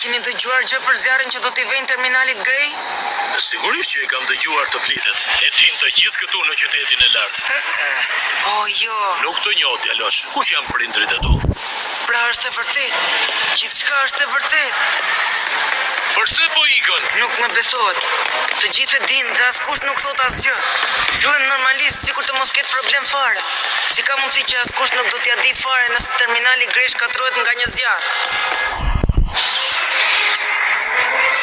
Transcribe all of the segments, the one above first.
Keni dëgjuar gjë për zjarrin që do t'i vejnë terminalit grej? Sigurisht që e kam dëgjuar të flitet. E din të gjithë këtu në qytetin e lartë. O, jo. Nuk të njoh, djalosh. Kush janë prindrit e tu? Pra është e vërtet. Gjithçka është e vërtet. Përse po ikën? Nuk më besohet. Të gjithë e dinë dhe askush nuk thot asgjë. Sillen normalisht sikur të mos ketë problem fare. Si ka mundësi që askush nuk do t'ia di fare nëse terminali grej shkatërrohet nga një zjarr?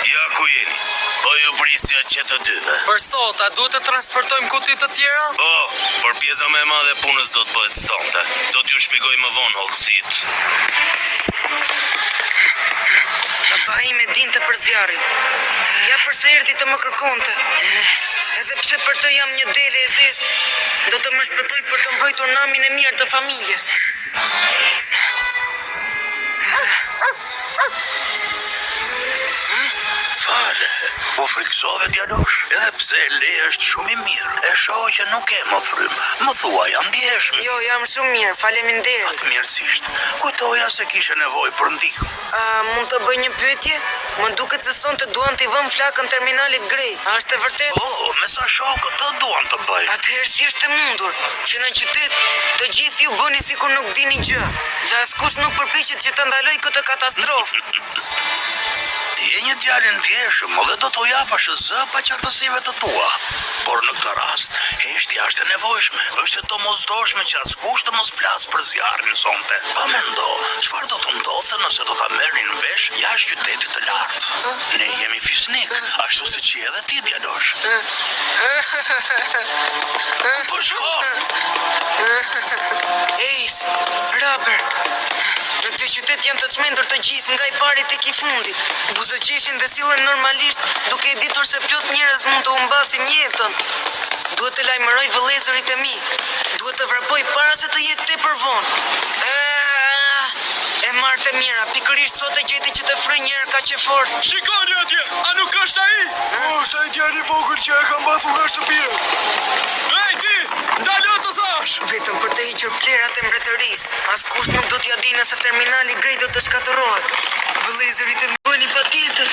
Ja ku jeni. Po ju prisja që të dyve. Për sot, a duhet të transportojmë kuti të tjera? Po, por pjesa më e madhe e punës do të bëhet sonte. Do t'ju shpjegoj më vonë hollësit. Baba ime dinte për zjarrin. Ja përse erdhi të më kërkonte. Edhe pse për të jam një dele e zezë, do të më shpëtoj për të mbrojtur namin e mirë të familjes. Fale, po friksove djalosh, edhe pse le është shumë i mirë. E shoh që nuk e më frymë. Më thua, jam ndjeshëm. Jo, jam shumë mirë, faleminderit. Fatmirësisht. Kujtoja se kishe nevojë për ndihmë. Mund të bëj një pyetje? Më duket se sonte duan t'i vëmë flakën terminalit grej. A është e vërtet? Po, me sa shokët të duan të bëjnë. Atëherë si është e mundur që në qytet të gjithë ju bëni sikur nuk dini gjë, dhe askush nuk përpiqet që të ndaloj këtë katastrofë. Je një djalë ndjeshëm dhe do t'u japësh zë pa qartësive të tua. Por në këtë rast, heshtja është e nevojshme. Është e domosdoshme që askush të mos flas për zjarrin sonte. Pa mendo, çfarë do të ndodhte nëse do ta merrnin vesh jashtë qytetit të lartë? Ne jemi fisnik, ashtu siç je edhe ti djalosh. Ku po shkon? Ejs, Robert. Në këtë qytet janë të çmendur të gjithë nga i pari tek i fundit. Buzëqeshin dhe sillen normalisht, duke e ditur se plot njerëz mund të humbasin jetën. Duhet të lajmëroj vëllezërit e mi. Duhet të vrapoj para se të jetë tepër vonë. E marrë të mira, pikërisht sot e gjeti që të fryj njëherë kaq e fortë. Shikoni atje, a nuk është ai? Është ai djali i vogël që e ka mbasur nga shtëpia. Ej ti, ndalo të thash. Vetëm për të hequr plerat e mbretërisë. Askush nuk do t'ja di nëse terminali grej do të shkatërrohet. Vëllezërit e bëni patjetër.